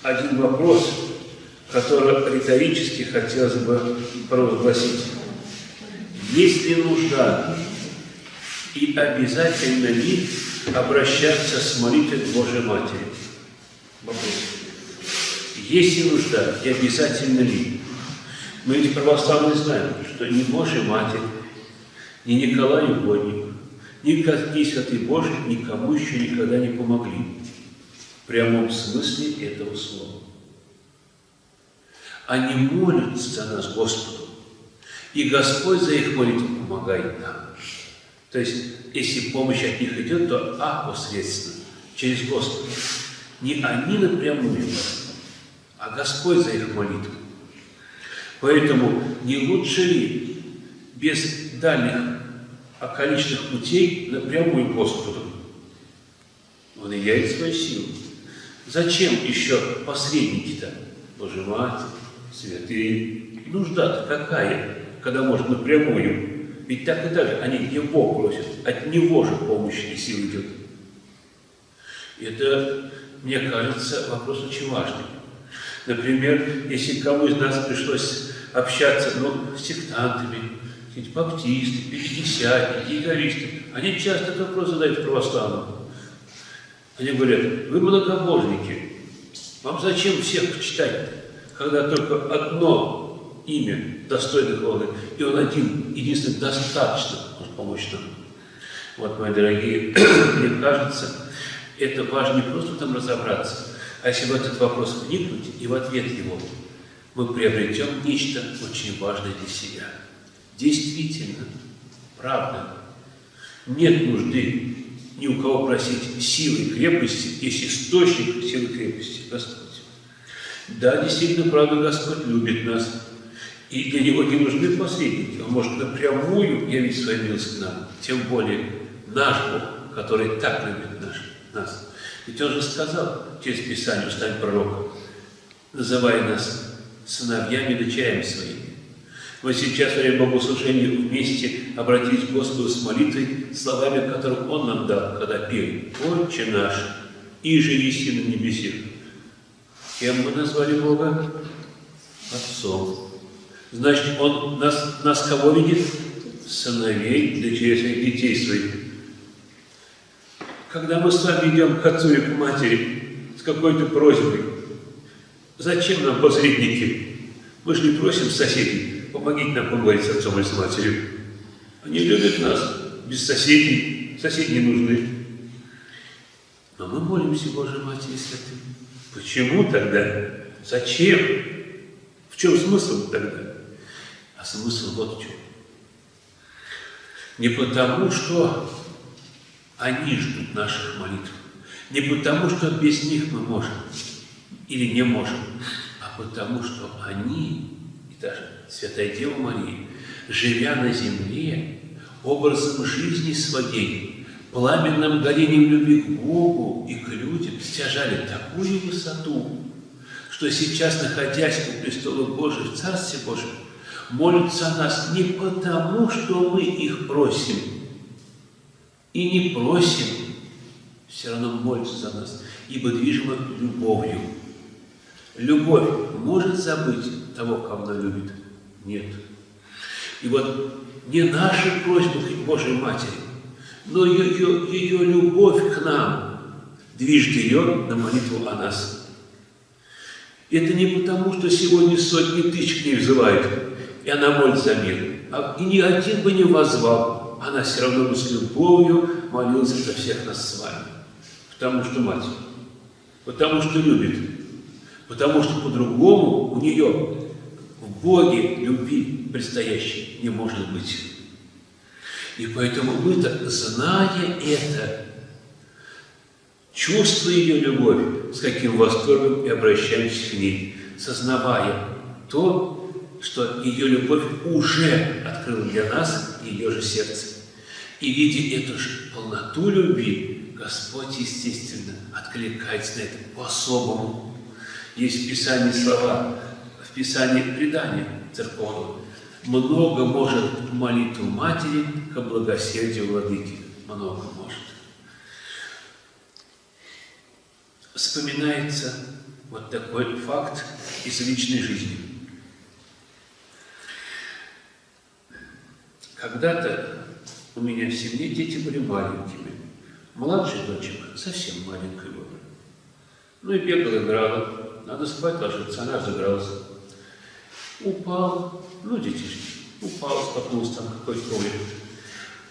один вопрос, который риторически хотелось бы провозгласить. Есть ли нужда и обязательно ли обращаться с молитвой к Божьей Матери? Вопрос. Есть ли нужда и обязательно ли? Мы ведь православные знаем, что ни Божья Матерь, ни Николай Угодник, ни какие святые Божьи никому еще никогда не помогли. В прямом смысле этого слова. Они молятся за нас Господу, и Господь за их молитву помогает нам. То есть, если помощь от них идет, то посредственно, через Господа. Не они напрямую, а Господь за их молитву. Поэтому не лучше ли без дальних околичных путей напрямую Господу? Он и явит свою силу. Зачем еще посредники-то? Божья Матерь, святые. Нужда-то какая, когда можно напрямую? Ведь так и так же они Его просят, от Него же помощь и сила идет. Это, мне кажется, вопрос очень важный. Например, если кому из нас пришлось общаться с сектантами, баптисты, пятидесятники, иегаристы, они часто этот вопрос задают православным. Они говорят: вы многобожники, вам зачем всех читать, когда только одно имя достойно хвалы, и он один, единственный, достаточно может помочь нам. Вот, мои дорогие, мне кажется, это важно не просто там разобраться, а если в этот вопрос вникнуть и в ответ его, мы приобретем нечто очень важное для себя. Действительно, правда, нет нужды ни у кого просить силы и крепости, есть источник силы и крепости – Господь. Да, действительно, правда, Господь любит нас, и для Него не нужны посредники. Он может напрямую явить свою милость к нам, тем более наш Бог, который так любит нас. Ведь Он же сказал через Писание, устами пророка, называя нас сыновьями и дочерями своими. Мы сейчас во время богослужения вместе обратились к Господу с молитвой, словами которых Он нам дал, когда пели: «Отче наш, иже еси на небесах». Кем мы назвали Бога? Отцом. Значит, Он нас кого видит? Сыновей, дочерей своих, детей своих. Когда мы с вами идем к отцу и к матери с какой-то просьбой, зачем нам посредники? Мы же не просим соседей: помогите нам поговорить с отцом и с матерью. Они любят нас, без соседей, соседи не нужны. Но мы молимся Божьей Матери Святой. Почему тогда? Зачем? В чем смысл тогда? А смысл вот в чем. Не потому, что они ждут наших молитв, не потому, что без них мы можем или не можем, а потому, что они, и даже Святая Дева Мария, живя на земле, образом жизни своей, пламенным горением любви к Богу и к людям, стяжали такую высоту, что сейчас, находясь у престола Божия в Царстве Божьем, молятся о нас не потому, что мы их просим, и не просим, все равно молятся за нас, ибо движимо любовью. Любовь может забыть того, кого она любит? Нет. И вот не наши просьбы к Божьей Матери, но ее любовь к нам движет ее на молитву о нас. Это не потому, что сегодня сотни тысяч к ней взывают, и она молится за мир. И ни один бы не воззвал, она все равно бы с любовью молилась за всех нас с вами. Потому что Мать, потому что любит, потому что по-другому у нее в Боге любви предстоящей не может быть. И поэтому мы-то, зная это, чувствуя ее любовь, с каким восторгом и обращаемся к ней, сознавая то, что ее любовь уже открыла для нас ее же сердце. И видя эту же полноту любви, Господь, естественно, откликается на это по-особому. Есть в Писании слова, в Писании предания церковного: много может молитву матери ко благосердию владыки. Много может. Вспоминается Вот такой факт из личной жизни. Когда-то у меня в семье дети были маленькими. Младшая дочка совсем маленькая была. Ну и бегала, играла. Надо спать ложиться, она разыгралась. Упал, ну детишки, упал, споткнулся там какой-то коврик.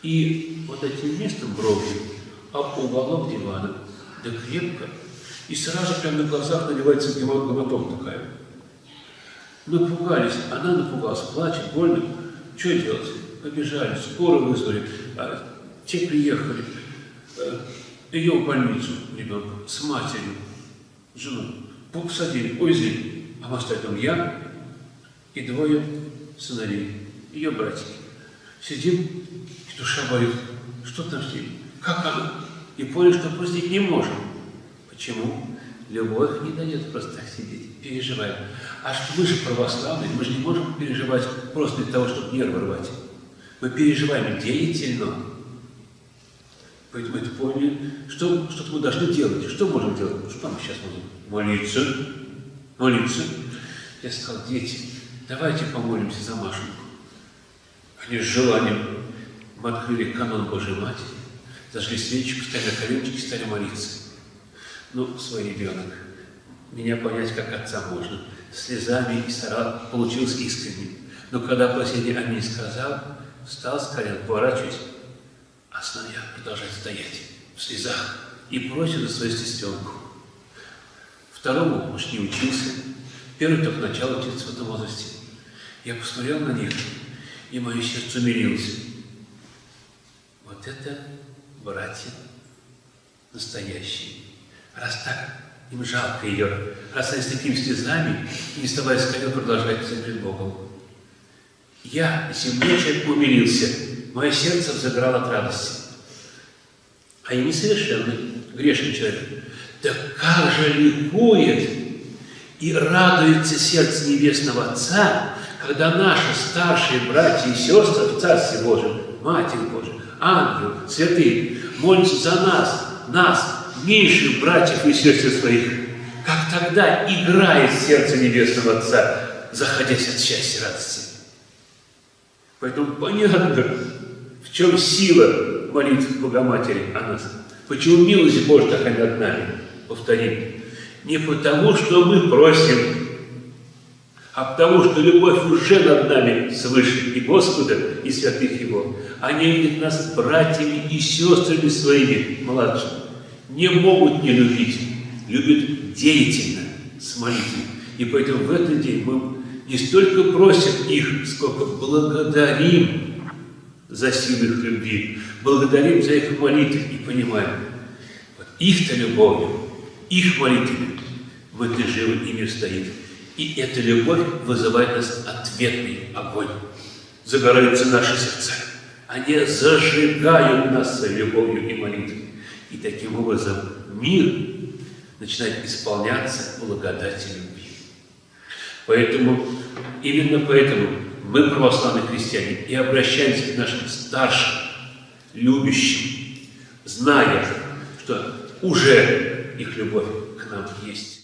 И вот этим местом бровью об уголок дивана, да крепко, и сразу прямо на глазах наливается гематома такая. Напугались, она напугалась, плачет, больно. Что делать? Побежали, скорую вызвали, те приехали, ее в больницу, ребенка, с матерью, жену, посадили, увезли, а в остальном я и двое сыновей, ее братья. Сидим, и душа болит, что там с ним, как она? И поняли, что простить не можем. Почему? Любовь не дает просто так сидеть, переживаем. А что мы же православные, мы же не можем переживать просто для того, чтобы нервы рвать. Мы переживаем деятельно. Поэтому это поняли, что мы должны делать. Что можем делать? Что мы сейчас можем? Молиться. Молиться. Я сказал, дети, давайте помолимся за Машеньку. Они с желанием. Мы открыли канон Божьей Матери, зажгли свечку, стали на коленочки, стали молиться. Ну, свой ребенок. Меня понять, как отца можно. Слезами и старал, получилось искренне. Но когда последний аминь сказал, встал с колен, поворачиваясь, а сыновья продолжает стоять в слезах и просит за свою сестренку. Второму уж не учился, первый только начало учиться в этом возрасте. Я посмотрел на них, и мое сердце умилилось. Вот это братья настоящие. Раз так, им жалко ее, раз они с такими слезами, и не вставая с колен, продолжают писать перед Богом. Я, земной человек, умилился, мое сердце взыграло от радости. А я несовершенный, грешный человек. Да как же ликует и радуется сердце Небесного Отца, когда наши старшие братья и сестры в Царстве Божьем, Матерь Божия, ангелы, святые, молятся за нас, меньших братьев и сестер своих, как тогда играет сердце Небесного Отца, заходясь от счастья и радости. Поэтому понятно, в чем сила молитв Богоматери о нас. Почему милость Божья такая над нами? Повторим. Не потому, что мы просим, а потому, что любовь уже над нами свыше и Господа, и святых Его. Они видят нас братьями и сестрами своими младшими. Не могут не любить, любят деятельно, с молитвой. И поэтому в этот день мы не столько просим их, сколько благодарим за силу их любви, благодарим за их молитвы и понимаем, вот их-то любовью, их молитвами в этой живой и мир стоит. И эта любовь вызывает в нас ответный огонь. Загораются наши сердца. Они зажигают нас своей любовью и молитвой. И таким образом мир начинает исполняться благодати любви. Поэтому, именно поэтому мы, православные христиане, и обращаемся к нашим старшим, любящим, зная, что уже их любовь к нам есть.